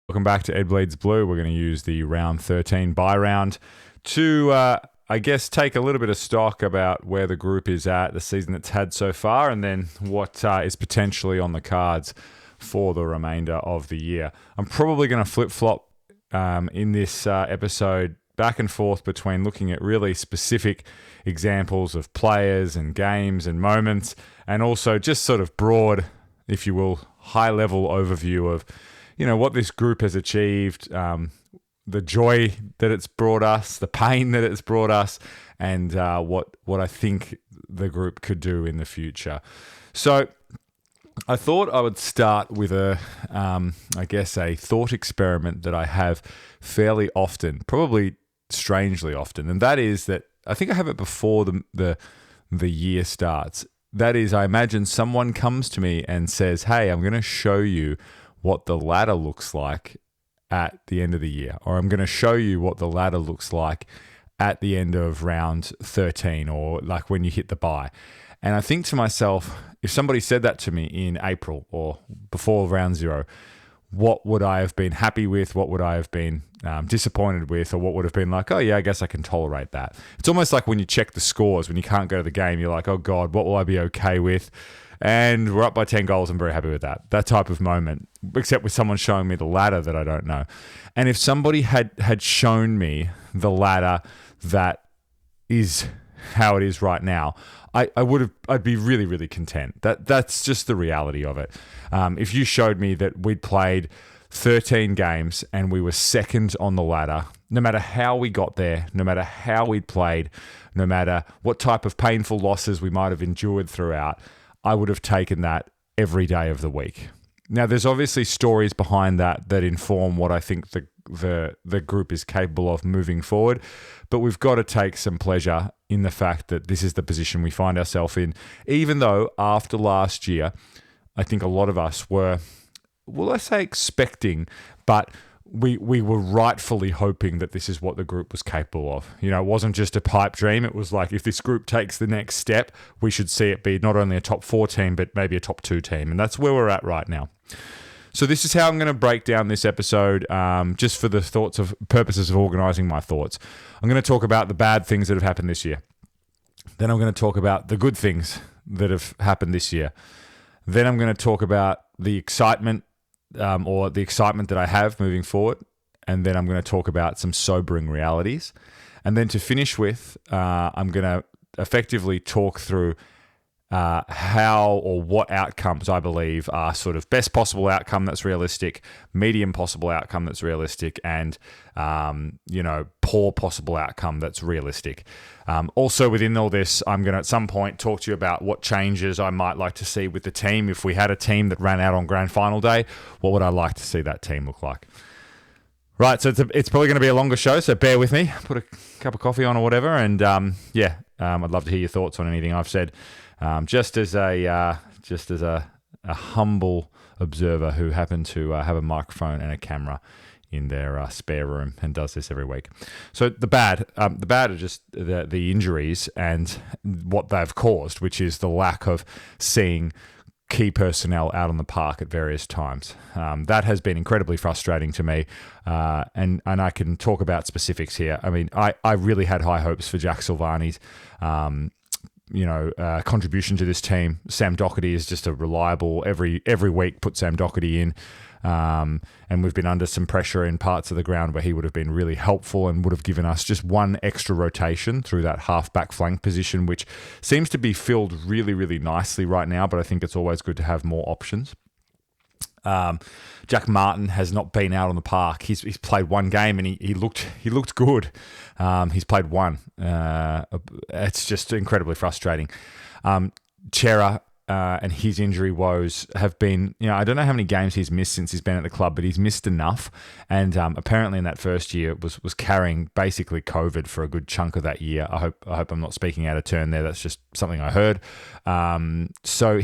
Welcome back to Ed Bleeds Blue. We're going to use the round 13 bye round to, take a little bit of stock about where the group is at, the season it's had so far, and then what is potentially on the cards for the remainder of the year. I'm probably going to flip-flop in this episode back and forth between looking at really specific examples of players and games and moments, and also just sort of broad, if you will, high-level overview of what this group has achieved, the joy that it's brought us, the pain that it's brought us, and what I think the group could do in the future. So I thought I would start with a thought experiment that I have fairly often, probably strangely often, and that is that I think I have it before the year starts. That is, I imagine someone comes to me and says, "Hey, I'm going to show you what the ladder looks like at the end of the year," or "I'm going to show you what the ladder looks like at the end of round 13, or like when you hit the bye." And I think to myself, if somebody said that to me in April or before round 0, what would I have been happy with? What would I have been disappointed with? Or what would have been like, oh yeah, I guess I can tolerate that. It's almost like when you check the scores, when you can't go to the game, you're like, oh God, what will I be okay with? And we're up by 10 goals. I'm very happy with that. That type of moment, except with someone showing me the ladder that I don't know. And if somebody had shown me the ladder that is how it is right now, I'd be really, really content. That's just the reality of it. If you showed me that we'd played 13 games and we were second on the ladder, no matter how we got there, no matter how we'd played, no matter what type of painful losses we might have endured throughout, I would have taken that every day of the week. Now, there's obviously stories behind that inform what I think the group is capable of moving forward, but we've got to take some pleasure in the fact that this is the position we find ourselves in, even though after last year, I think a lot of us were, well, let's say expecting, but we were rightfully hoping that this is what the group was capable of. It wasn't just a pipe dream. It was like, if this group takes the next step, we should see it be not only a top 4 team, but maybe a top 2 team. And that's where we're at right now. So this is how I'm going to break down this episode, just for the purposes of organizing my thoughts. I'm going to talk about the bad things that have happened this year. Then I'm going to talk about the good things that have happened this year. Then I'm going to talk about the excitement, or the excitement that I have moving forward. And then I'm going to talk about some sobering realities. And then to finish with, I'm going to effectively talk through how or what outcomes I believe are sort of best possible outcome that's realistic, medium possible outcome that's realistic, and poor possible outcome that's realistic. Also within all this, I'm going to at some point talk to you about what changes I might like to see with the team. If we had a team that ran out on grand final day, what would I like to see that team look like? Right, so it's probably going to be a longer show, so bear with me. Put a cup of coffee on or whatever, and I'd love to hear your thoughts on anything I've said. Just as a humble observer who happened to have a microphone and a camera in their spare room and does this every week. So the bad are just the injuries and what they've caused, which is the lack of seeing key personnel out on the park at various times. That has been incredibly frustrating to me, and I can talk about specifics here. I mean, I really had high hopes for Jack Silvani's contribution to this team. Sam Doherty is just a reliable, every week put Sam Doherty in. And we've been under some pressure in parts of the ground where he would have been really helpful and would have given us just one extra rotation through that half-back flank position, which seems to be filled really, really nicely right now, but I think it's always good to have more options. Jack Martin has not been out on the park. He's played one game and he looked good. He's played one. It's just incredibly frustrating. Chera and his injury woes have been, I don't know how many games he's missed since he's been at the club, but he's missed enough. And apparently in that first year was carrying basically COVID for a good chunk of that year. I hope I'm not speaking out of turn there. That's just something I heard. So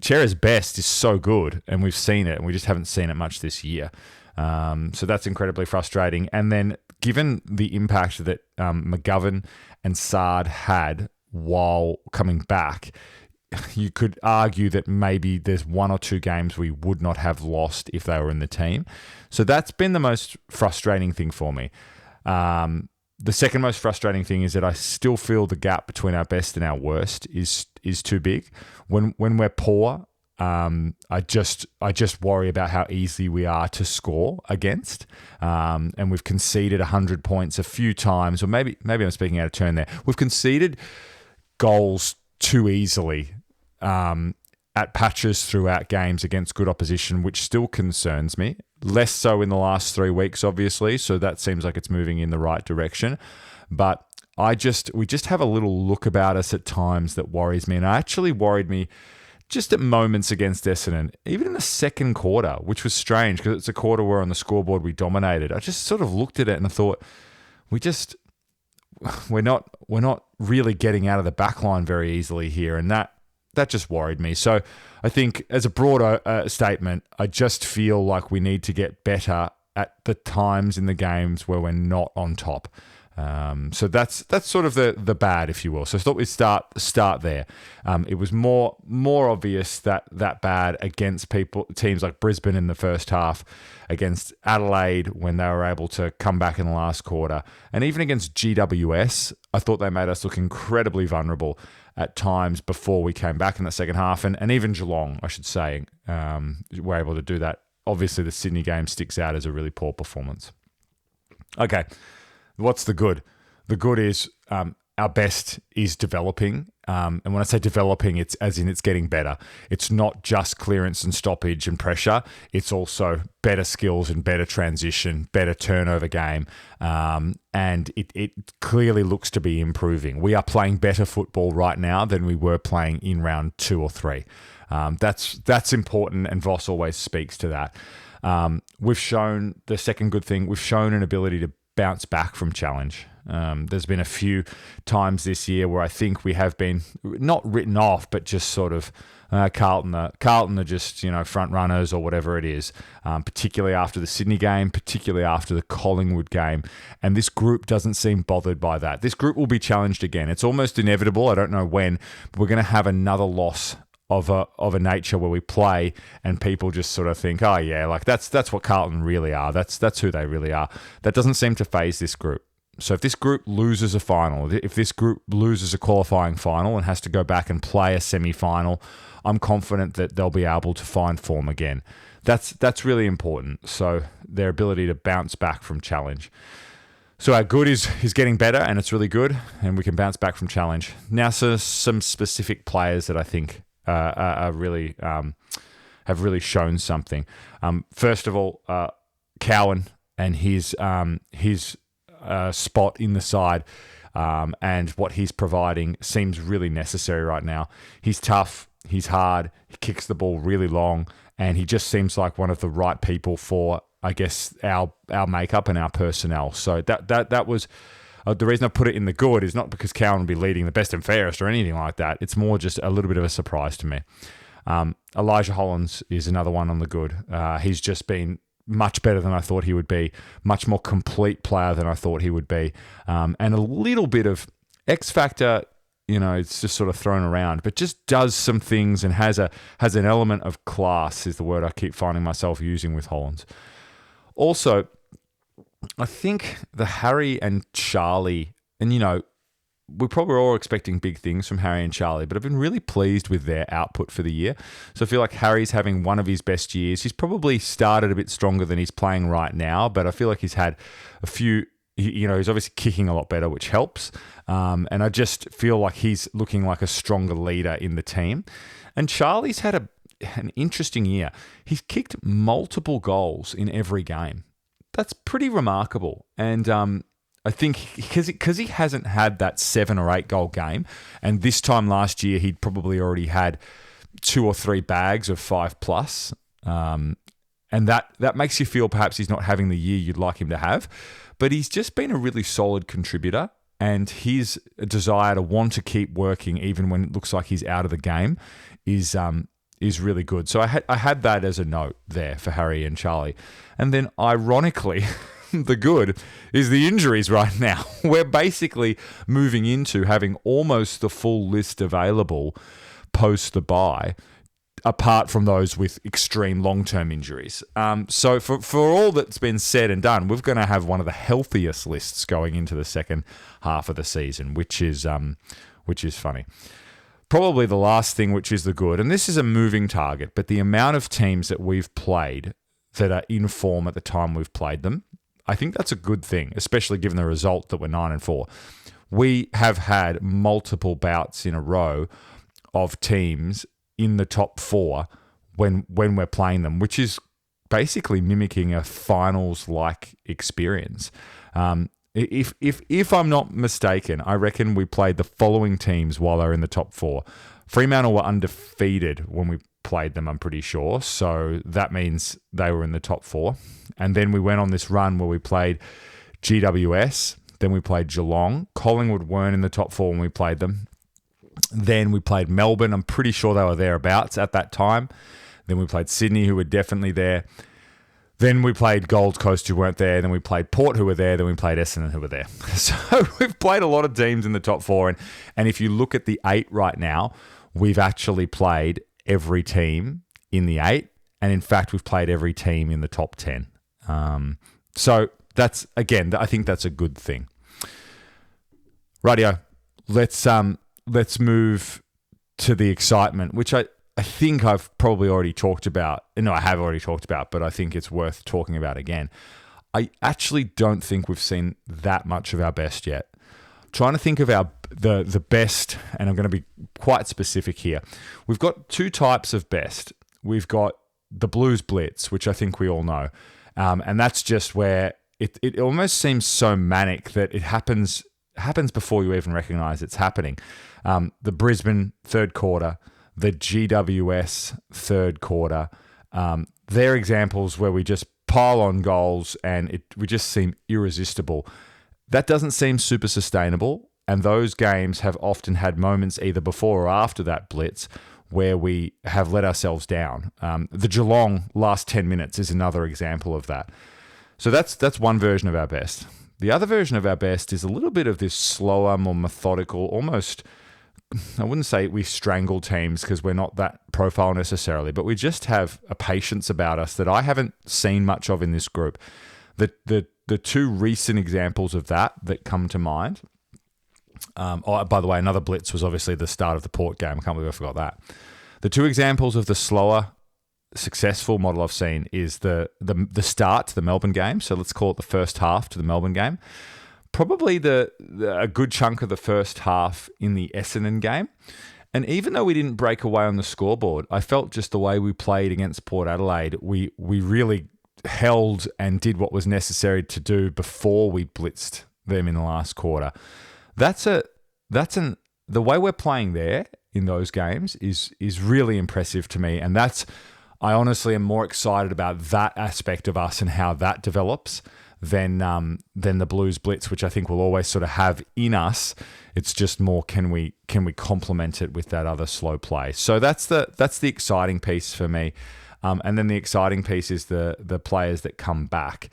Chera's best is so good, and we've seen it, and we just haven't seen it much this year. So that's incredibly frustrating. And then given the impact that McGovern and Sard had while coming back, you could argue that maybe there's one or two games we would not have lost if they were in the team. So that's been the most frustrating thing for me. The second most frustrating thing is that I still feel the gap between our best and our worst is too big. When we're poor, I just worry about how easy we are to score against. And we've conceded 100 points a few times, or maybe I'm speaking out of turn there. We've conceded goals too easily at patches throughout games against good opposition, which still concerns me. Less so in the last 3 weeks, obviously, so that seems like it's moving in the right direction. But we just have a little look about us at times that worries me, and it actually worried me just at moments against Essendon, even in the second quarter, which was strange because it's a quarter where on the scoreboard we dominated. I just sort of looked at it and I thought, we're not really getting out of the back line very easily here, and that just worried me. So I think as a broader statement, I just feel like we need to get better at the times in the games where we're not on top. So that's sort of the bad, if you will. So I thought we'd start there. It was more obvious that bad against teams like Brisbane in the first half, against Adelaide when they were able to come back in the last quarter, and even against GWS, I thought they made us look incredibly vulnerable at times before we came back in the second half, and even Geelong, I should say, were able to do that. Obviously, the Sydney game sticks out as a really poor performance. Okay. What's the good? The good is our best is developing. And when I say developing, it's as in it's getting better. It's not just clearance and stoppage and pressure. It's also better skills and better transition, better turnover game. And it clearly looks to be improving. We are playing better football right now than we were playing in round 2 or 3. That's important, and Voss always speaks to that. We've shown, the second good thing, we've shown an ability to bounce back from challenge. There's been a few times this year where I think we have been not written off, but just sort of Carlton are just front runners or whatever it is. Particularly after the Sydney game, particularly after the Collingwood game, and this group doesn't seem bothered by that. This group will be challenged again. It's almost inevitable. I don't know when, but we're going to have another loss of a nature where we play and people just sort of think, oh yeah, like that's what Carlton really are. That's who they really are. That doesn't seem to faze this group. So if this group loses a final, if this group loses a qualifying final and has to go back and play a semi-final, I'm confident that they'll be able to find form again. That's really important. So their ability to bounce back from challenge. So our good is getting better, and it's really good, and we can bounce back from challenge. Now, so some specific players that I think are really have really shown something. First of all, Cowan and his spot in the side and what he's providing seems really necessary right now. He's tough, he's hard, he kicks the ball really long, and he just seems like one of the right people for, I guess, our makeup and our personnel. So that was. The reason I put it in the good is not because Cowan will be leading the best and fairest or anything like that. It's more just a little bit of a surprise to me. Elijah Hollands is another one on the good. He's just been much better than I thought he would be, much more complete player than I thought he would be, and a little bit of X factor. It's just sort of thrown around, but just does some things and has an element of class is the word I keep finding myself using with Hollands. Also, I think the Harry and Charlie, and we probably are all expecting big things from Harry and Charlie, but I've been really pleased with their output for the year. So I feel like Harry's having one of his best years. He's probably started a bit stronger than he's playing right now, but I feel like he's had a few, he's obviously kicking a lot better, which helps. And I just feel like he's looking like a stronger leader in the team. And Charlie's had an interesting year. He's kicked multiple goals in every game. That's pretty remarkable. And I think because he hasn't had that 7 or 8 goal game, and this time last year he'd probably already had 2 or 3 bags of 5+, and that makes you feel perhaps he's not having the year you'd like him to have. But he's just been a really solid contributor, and his desire to want to keep working even when it looks like he's out of the game is really good. So I had that as a note there for Harry and Charlie. And then ironically, the good is the injuries right now. We're basically moving into having almost the full list available, post the bye, apart from those with extreme long-term injuries. So for all that's been said and done, we're going to have one of the healthiest lists going into the second half of the season, which is funny. Probably the last thing, which is the good, and this is a moving target, but the amount of teams that we've played that are in form at the time we've played them, I think that's a good thing, especially given the result that we're 9-4. We have had multiple bouts in a row of teams in the top 4 when we're playing them, which is basically mimicking a finals-like experience. If I'm not mistaken, I reckon we played the following teams while they're in the top 4. Fremantle were undefeated when we played them, I'm pretty sure. So that means they were in the top 4. And then we went on this run where we played GWS, then we played Geelong. Collingwood weren't in the top 4 when we played them. Then we played Melbourne. I'm pretty sure they were thereabouts at that time. Then we played Sydney, who were definitely there. Then we played Gold Coast, who weren't there. Then we played Port, who were there. Then we played Essendon, who were there. So we've played a lot of teams in the top 4. And if you look at the 8 right now, we've actually played every team in the 8. And in fact, we've played every team in the top 10. So that's, again, I think that's a good thing. Rightio, let's move to the excitement, which I think I've probably already talked about. No, I have already talked about, but I think it's worth talking about again. I actually don't think we've seen that much of our best yet. I'm trying to think of the best, and I'm going to be quite specific here. We've got 2 types of best. We've got the Blues Blitz, which I think we all know. And that's just where it almost seems so manic that it happens before you even recognise it's happening. The Brisbane third quarter, the GWS third quarter, they're examples where we just pile on goals and we just seem irresistible. That doesn't seem super sustainable, and those games have often had moments either before or after that blitz where we have let ourselves down. The Geelong last 10 minutes is another example of that. So that's one version of our best. The other version of our best is a little bit of this slower, more methodical, almost, I wouldn't say we strangle teams because we're not that profile necessarily, but we just have a patience about us that I haven't seen much of in this group. The 2 recent examples of that come to mind. By the way, another blitz was obviously the start of the Port game. I can't believe I forgot that. The 2 examples of the slower, successful model I've seen is the start to the Melbourne game. So let's call it the first half to the Melbourne game. Probably a good chunk of the first half in the Essendon game. And even though we didn't break away on the scoreboard, I felt just the way we played against Port Adelaide, we really held and did what was necessary to do before we blitzed them in the last quarter. The way we're playing there in those games is really impressive to me, and I honestly am more excited about that aspect of us and how that develops than the Blues Blitz, which I think we'll always sort of have in us. It's just more can we complement it with that other slow play. So that's the exciting piece for me, and then the exciting piece is the players that come back.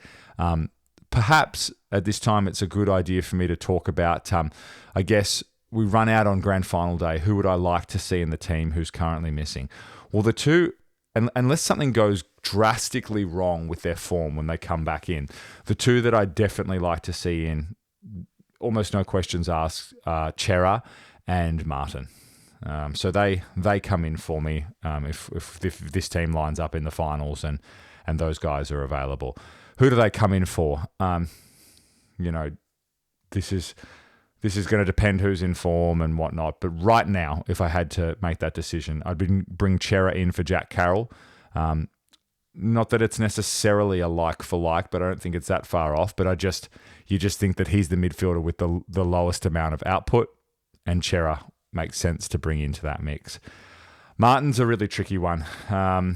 Perhaps at this time it's a good idea for me to talk about. I guess we run out on grand final day. Who would I like to see in the team who's currently missing? Well, the 2. And unless something goes drastically wrong with their form when they come back in, the 2 that I definitely like to see in, almost no questions asked, Chera and Martin. So they come in for me if this team lines up in the finals and those guys are available. Who do they come in for? This is going to depend who's in form and whatnot. But right now, if I had to make that decision, I'd bring Chera in for Jack Carroll. Not that it's necessarily a like for like, but I don't think it's that far off. But you just think that he's the midfielder with the lowest amount of output, and Chera makes sense to bring into that mix. Martin's a really tricky one. I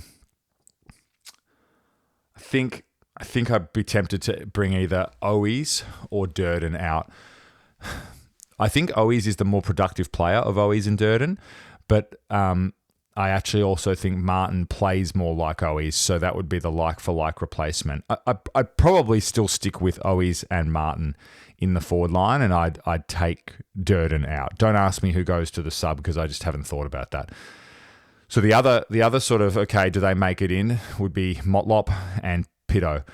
think I'd be tempted to bring either Owies or Durden out. I think Owies is the more productive player of Owies and Durden, but I actually also think Martin plays more like Owies, so that would be the like-for-like replacement. I'd probably still stick with Owies and Martin in the forward line, and I'd take Durden out. Don't ask me who goes to the sub because I just haven't thought about that. So the other sort of, okay, do they make it in, would be Motlop and Pitto.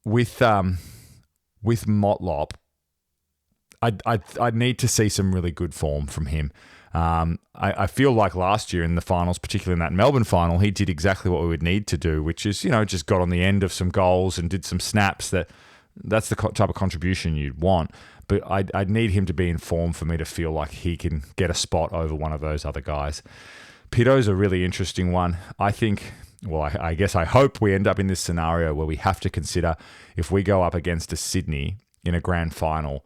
With Motlop, I'd need to see some really good form from him. I feel like last year in the finals, particularly in that Melbourne final, he did exactly what we would need to do, which is, just got on the end of some goals and did some snaps. That's the type of contribution you'd want. But I'd need him to be in form for me to feel like he can get a spot over one of those other guys. Pitto's a really interesting one. I think, I guess I hope we end up in this scenario where we have to consider if we go up against a Sydney in a grand final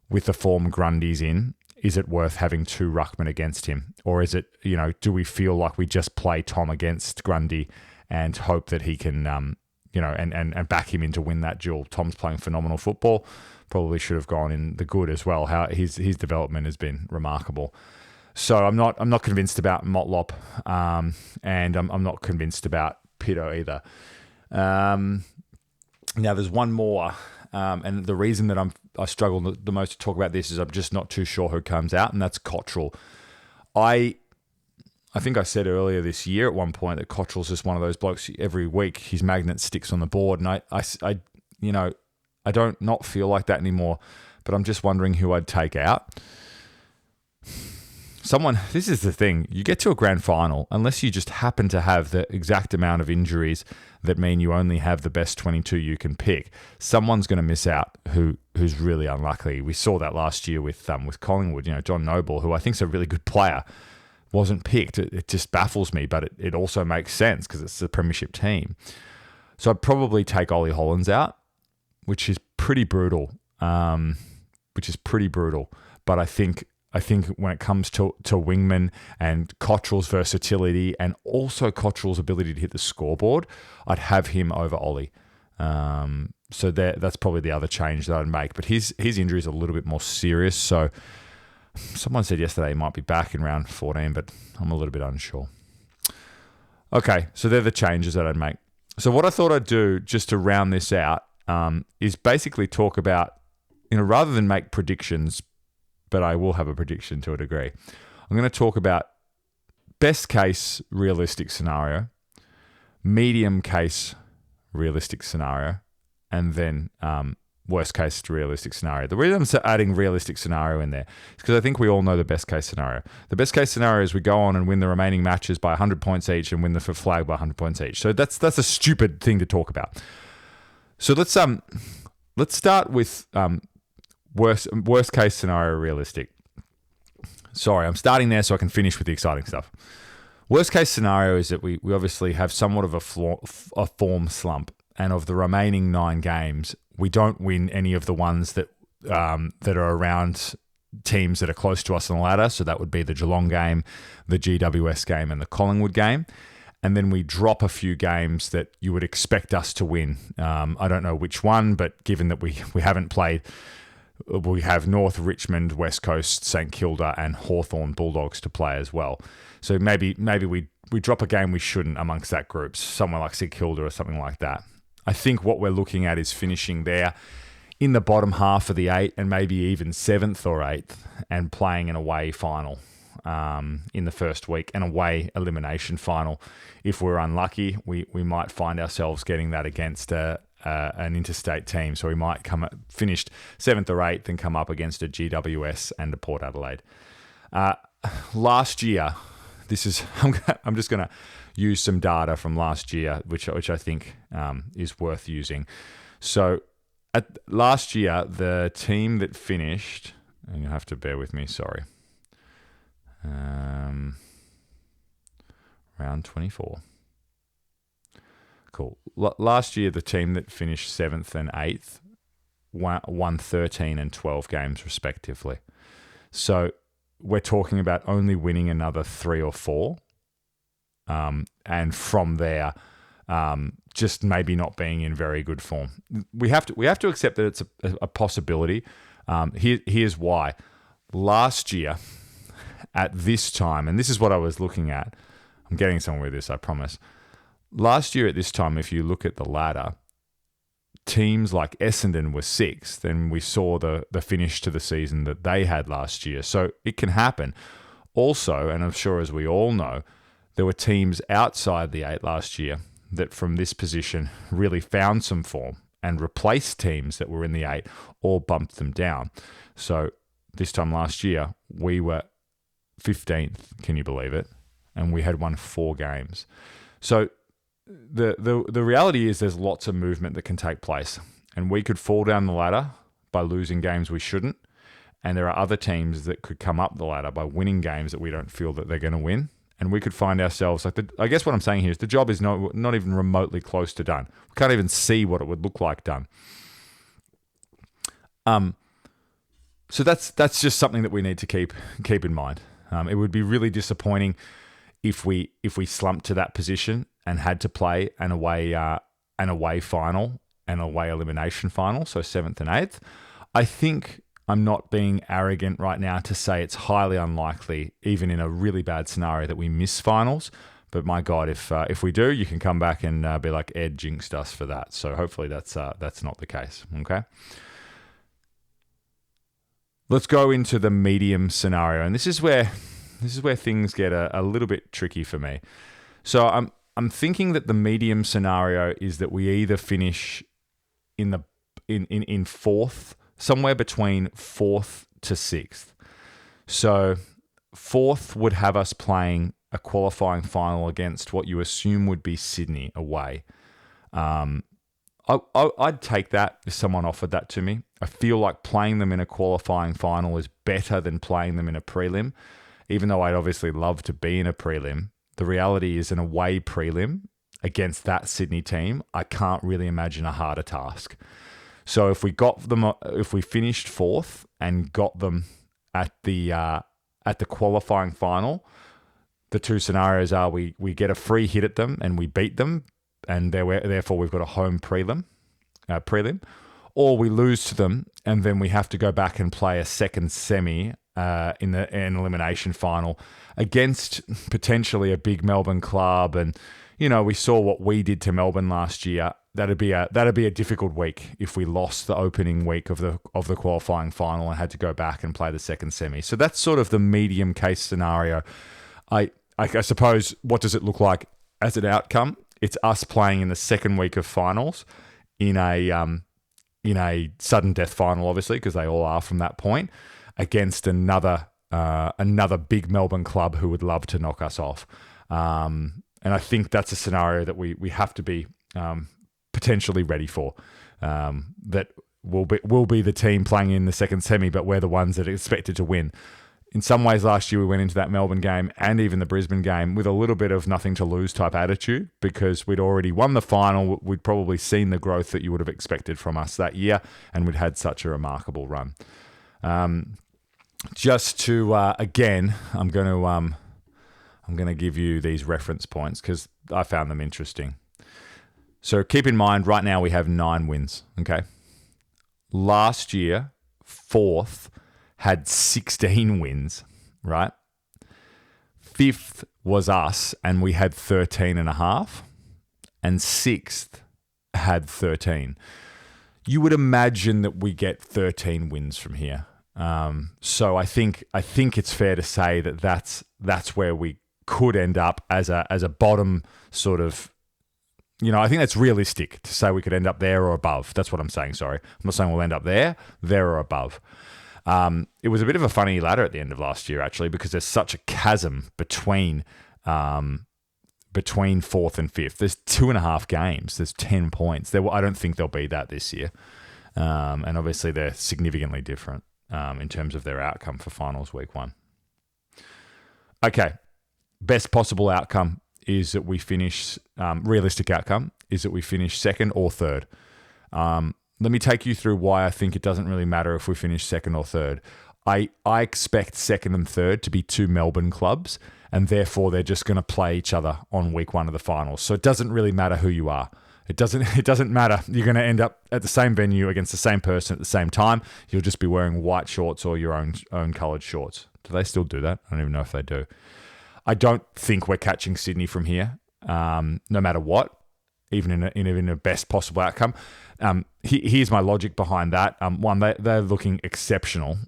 with the form Grundy's in, is it worth having two ruckmen against him? Or is it, do we feel like we just play Tom against Grundy and hope that he can, and back him in to win that duel? Tom's playing phenomenal football. Probably should have gone in the good as well. How his development has been remarkable. So I'm not convinced about Motlop, and I'm not convinced about Pitto either. Now there's one more, and the reason that I struggle the most to talk about this is I'm just not too sure who comes out, and that's Cottrell. I think I said earlier this year at one point that Cottrell's just one of those blokes. Every week his magnet sticks on the board, and I don't not feel like that anymore, but I'm just wondering who I'd take out. This is the thing, you get to a grand final, unless you just happen to have the exact amount of injuries that mean you only have the best 22 you can pick, someone's going to miss out who's really unlucky. We saw that last year with Collingwood, John Noble, who I think is a really good player, wasn't picked. It just baffles me, but it also makes sense because it's the premiership team. So I'd probably take Ollie Hollands out, which is pretty brutal. But I think when it comes to wingman and Cottrell's versatility and also Cottrell's ability to hit the scoreboard, I'd have him over Ollie. So that's probably the other change that I'd make. But his injury is a little bit more serious. So someone said yesterday he might be back in round 14, but I'm a little bit unsure. Okay, so they're the changes that I'd make. So what I thought I'd do just to round this out is basically talk about, rather than make predictions, but I will have a prediction to a degree. I'm going to talk about best case realistic scenario, medium case realistic scenario, and then worst case realistic scenario. The reason I'm adding realistic scenario in there is because I think we all know the best case scenario. The best case scenario is we go on and win the remaining matches by 100 points each and win the flag by 100 points each. So that's a stupid thing to talk about. So let's start with worst case scenario realistic. Sorry, I'm starting there so I can finish with the exciting stuff. Worst case scenario is that we obviously have somewhat of a form slump, and of the remaining 9 games, we don't win any of the ones that are around teams that are close to us on the ladder. So that would be the Geelong game, the GWS game, and the Collingwood game. And then we drop a few games that you would expect us to win. I don't know which one, but given that we haven't played, we have North, Richmond, West Coast, St Kilda, and Hawthorn Bulldogs to play as well. So maybe we drop a game we shouldn't amongst that group, somewhere like St Kilda or something like that. I think what we're looking at is finishing there in the bottom half of the 8 and maybe even 7th or 8th and playing an away final in the first week, an away elimination final. If we're unlucky, we might find ourselves getting that against an interstate team. So we might finished 7th or 8th and come up against a GWS and a Port Adelaide. Last year, I'm just going to use some data from last year, which I think is worth using. So last year, the team that finished, and you'll have to bear with me, sorry. Round 24. Cool. Last year, the team that finished 7th and 8th won 13 and 12 games respectively. So we're talking about only winning another 3 or 4. And from there, just maybe not being in very good form. We have to accept that it's a possibility. Here's why. Last year, at this time, and this is what I was looking at, I'm getting somewhere with this, I promise. Last year at this time, if you look at the ladder, teams like Essendon were 6th, and we saw the finish to the season that they had last year. So it can happen. Also, and I'm sure as we all know, there were teams outside the 8 last year that from this position really found some form and replaced teams that were in the 8 or bumped them down. So this time last year, we were 15th, can you believe it? And we had won 4 games. So the reality is there's lots of movement that can take place. And we could fall down the ladder by losing games we shouldn't. And there are other teams that could come up the ladder by winning games that we don't feel that they're going to win. And we could find ourselves, I guess what I'm saying here is the job is not even remotely close to done. We can't even see what it would look like done. So that's just something that we need to keep in mind. It would be really disappointing if we slumped to that position and had to play an away final, an away elimination final, so 7th and 8th. I think I'm not being arrogant right now to say it's highly unlikely, even in a really bad scenario, that we miss finals. But my God, if we do, you can come back and be like, Ed jinxed us for that. So hopefully that's not the case. Okay. Let's go into the medium scenario, and this is where things get a little bit tricky for me. So I'm thinking that the medium scenario is that we either finish in 4th, somewhere between 4th to 6th. So 4th would have us playing a qualifying final against what you assume would be Sydney away. I'd take that if someone offered that to me. I feel like playing them in a qualifying final is better than playing them in a prelim. Even though I'd obviously love to be in a prelim, the reality is an away prelim against that Sydney team, I can't really imagine a harder task. So if we finished 4th and got them at the qualifying final, the two scenarios are we get a free hit at them and we beat them, and therefore we've got a home prelim, or we lose to them and then we have to go back and play a second semi in an elimination final against potentially a big Melbourne club. And we saw what we did to Melbourne last year. That'd be a difficult week if we lost the opening week of the qualifying final and had to go back and play the second semi. So that's sort of the medium case scenario. I suppose, what does it look like as an outcome? It's us playing in the second week of finals in a sudden death final, obviously, because they all are from that point, against another big Melbourne club who would love to knock us off. And I think that's a scenario that we have to be potentially ready for. That we'll be the team playing in the second semi, but we're the ones that are expected to win. In some ways, last year we went into that Melbourne game and even the Brisbane game with a little bit of nothing to lose type attitude, because we'd already won the final. We'd probably seen the growth that you would have expected from us that year, and we'd had such a remarkable run. Just to again, I'm going to give you these reference points because I found them interesting. So keep in mind, right now we have 9 wins. Okay, last year 4th had 16 wins, right? 5th was us, and we had 13 and a half, and 6th had 13. You would imagine that we get 13 wins from here. So I think it's fair to say that that's where we could end up as a bottom sort of. I think that's realistic to say we could end up there or above. That's what I'm saying. Sorry, I'm not saying we'll end up there or above. It was a bit of a funny ladder at the end of last year, actually, because there's such a chasm between 4th and 5th. There's 2.5 games. There's 10 points. I don't think there'll be that this year. And obviously they're significantly different in terms of their outcome for finals week 1. Okay. Best possible outcome is that we finish, realistic outcome is that we finish 2nd or 3rd. Let me take you through why I think it doesn't really matter if we finish 2nd or 3rd. I expect 2nd and 3rd to be 2 Melbourne clubs, and therefore they're just going to play each other on week 1 of the finals. So it doesn't really matter who you are. It doesn't matter. You're going to end up at the same venue against the same person at the same time. You'll just be wearing white shorts or your own coloured shorts. Do they still do that? I don't even know if they do. I don't think we're catching Sydney from here, no matter what, even in a best possible outcome. Here's my logic behind that. 1, they're looking exceptional.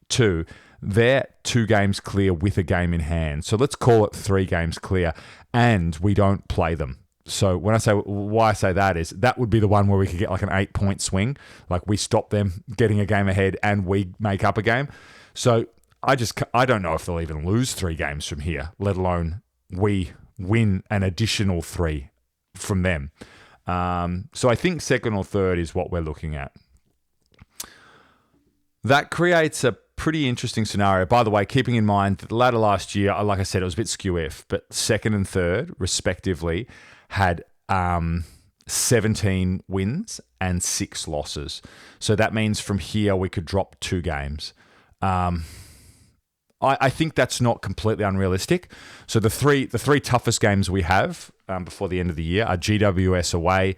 2, They're 2 games clear with a game in hand. So let's call it 3 games clear, and we don't play them. So why I say that is that would be the one where we could get like an 8-point swing. Like we stop them getting a game ahead and we make up a game. So I don't know if they'll even lose 3 games from here, let alone we win an additional 3 from them. So I think second or third is what we're looking at. That creates a pretty interesting scenario. By the way, keeping in mind that the ladder last year, like I said, it was a bit skew-if, but second and third, respectively, had 17 wins and 6 losses. So that means from here we could drop 2 games. I think that's not completely unrealistic. So the three toughest games we have before the end of the year are GWS away,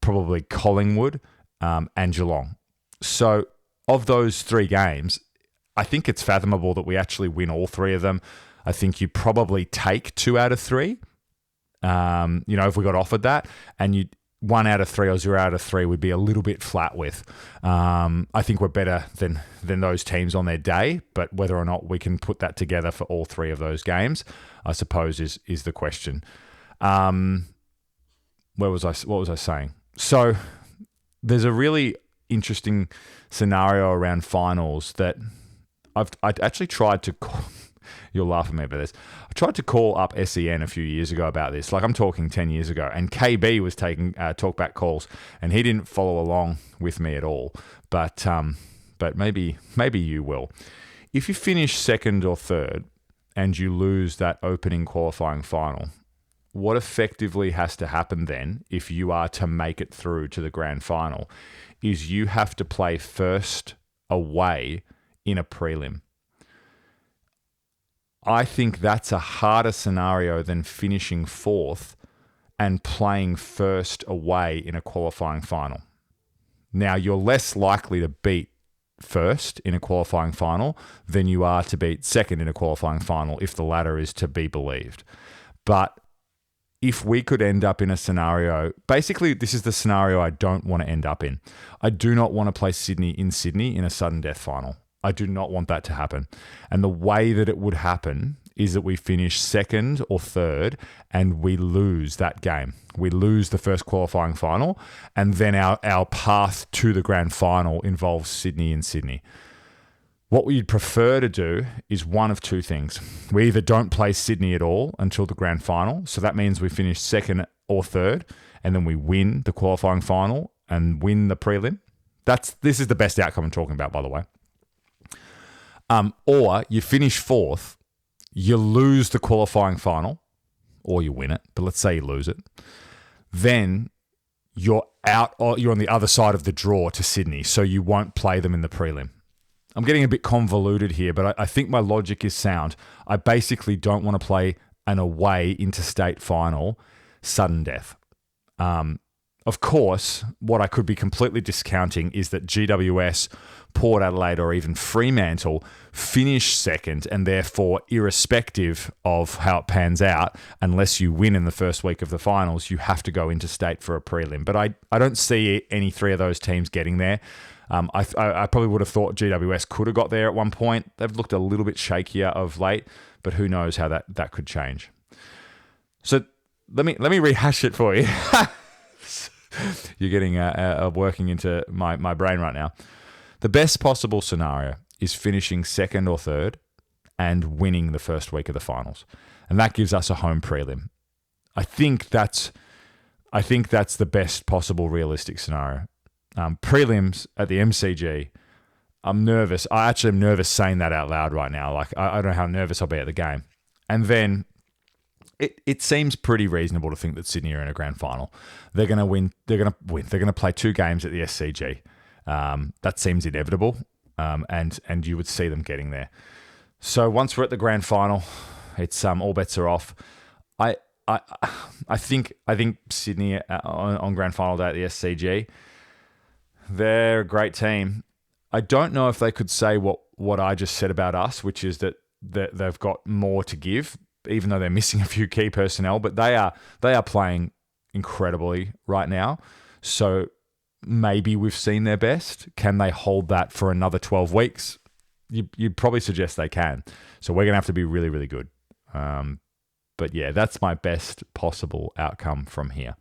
probably Collingwood, and Geelong. So of those 3 games, I think it's fathomable that we actually win all 3 of them. I think you probably take 2 out of 3. If we got offered that, and 1 out of 3 or 0 out of 3 would be a little bit flat with. I think we're better than those teams on their day, but whether or not we can put that together for all 3 of those games, I suppose is the question. What was I saying? So there's a really interesting scenario around finals that I actually tried to call. You'll laugh at me about this. I tried to call up SEN a few years ago about this. Like I'm talking 10 years ago. And KB was taking talkback calls, and he didn't follow along with me at all. But maybe you will. If you finish second or third and you lose that opening qualifying final, what effectively has to happen then, if you are to make it through to the grand final, is you have to play first away in a prelim. I think that's a harder scenario than finishing 4th and playing first away in a qualifying final. Now, you're less likely to beat first in a qualifying final than you are to beat second in a qualifying final if the latter is to be believed. But if we could end up in a scenario, basically this is the scenario I don't want to end up in. I do not want to play Sydney in a sudden death final. I do not want that to happen. And the way that it would happen is that we finish second or third and we lose that game. We lose the first qualifying final, and then our path to the grand final involves Sydney in Sydney. What we'd prefer to do is one of 2 things. We either don't play Sydney at all until the grand final, so that means we finish second or third, and then we win the qualifying final and win the prelim. This is the best outcome I'm talking about, by the way. Or you finish 4th, you lose the qualifying final, or you win it, but let's say you lose it. Then you're out, or you're on the other side of the draw to Sydney, so you won't play them in the prelim. I'm getting a bit convoluted here, but I think my logic is sound. I basically don't want to play an away interstate final sudden death. Of course, what I could be completely discounting is that GWS, Port Adelaide, or even Fremantle finish second, and therefore, irrespective of how it pans out, unless you win in the first week of the finals, you have to go interstate for a prelim. But I don't see any 3 of those teams getting there. I probably would have thought GWS could have got there at one point. They've looked a little bit shakier of late, but who knows how that could change. So let me rehash it for you. You're getting working into my brain right now. The best possible scenario is finishing second or third and winning the first week of the finals, and that gives us a home prelim. I think that's the best possible realistic scenario. Prelims at the MCG, I'm nervous. I actually am nervous saying that out loud right now. Like I don't know how nervous I'll be at the game, and then. It seems pretty reasonable to think that Sydney are in a grand final. They're going to win. They're going to play 2 games at the SCG. That seems inevitable, and you would see them getting there. So once we're at the grand final, it's all bets are off. I think Sydney on grand final day at the SCG, they're a great team. I don't know if they could say what I just said about us, which is that they've got more to give, even though they're missing a few key personnel, but they are playing incredibly right now. So maybe we've seen their best. Can they hold that for another 12 weeks? you'd probably suggest they can. So we're going to have to be really, really good. But yeah, that's my best possible outcome from here.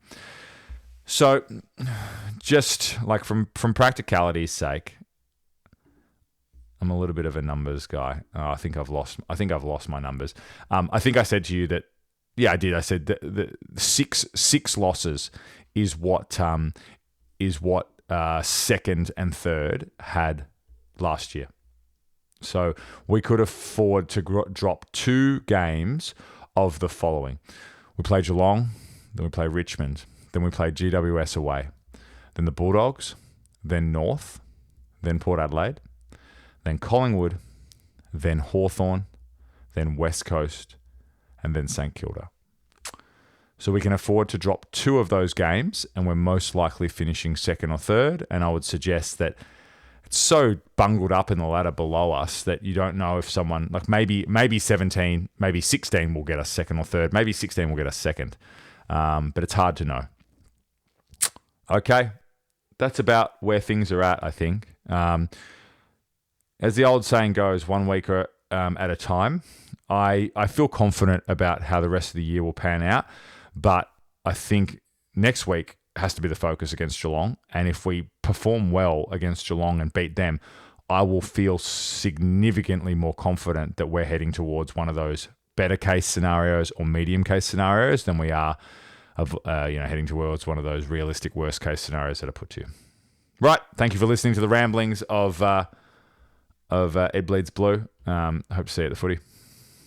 So just like from practicality's sake, I'm a little bit of a numbers guy. I think I've lost my numbers. I think I said to you that, yeah, I did. I said that the six losses is what second and third had last year. So we could afford to drop 2 games of the following. We play Geelong, then we play Richmond, then we play GWS away, then the Bulldogs, then North, then Port Adelaide, then Collingwood, then Hawthorn, then West Coast, and then St Kilda. So we can afford to drop 2 of those games, and we're most likely finishing second or third. And I would suggest that it's so bungled up in the ladder below us that you don't know if someone, like maybe 17, maybe 16 will get us second or third, maybe 16 will get us second. But it's hard to know. Okay, that's about where things are at, I think. As the old saying goes, 1 week at a time. I feel confident about how the rest of the year will pan out, but I think next week has to be the focus against Geelong. And if we perform well against Geelong and beat them, I will feel significantly more confident that we're heading towards one of those better case scenarios or medium case scenarios than we are of heading towards one of those realistic worst case scenarios that I put to you. Right. Thank you for listening to the ramblings of Ed Bleeds Blue. I hope to see you at the footy.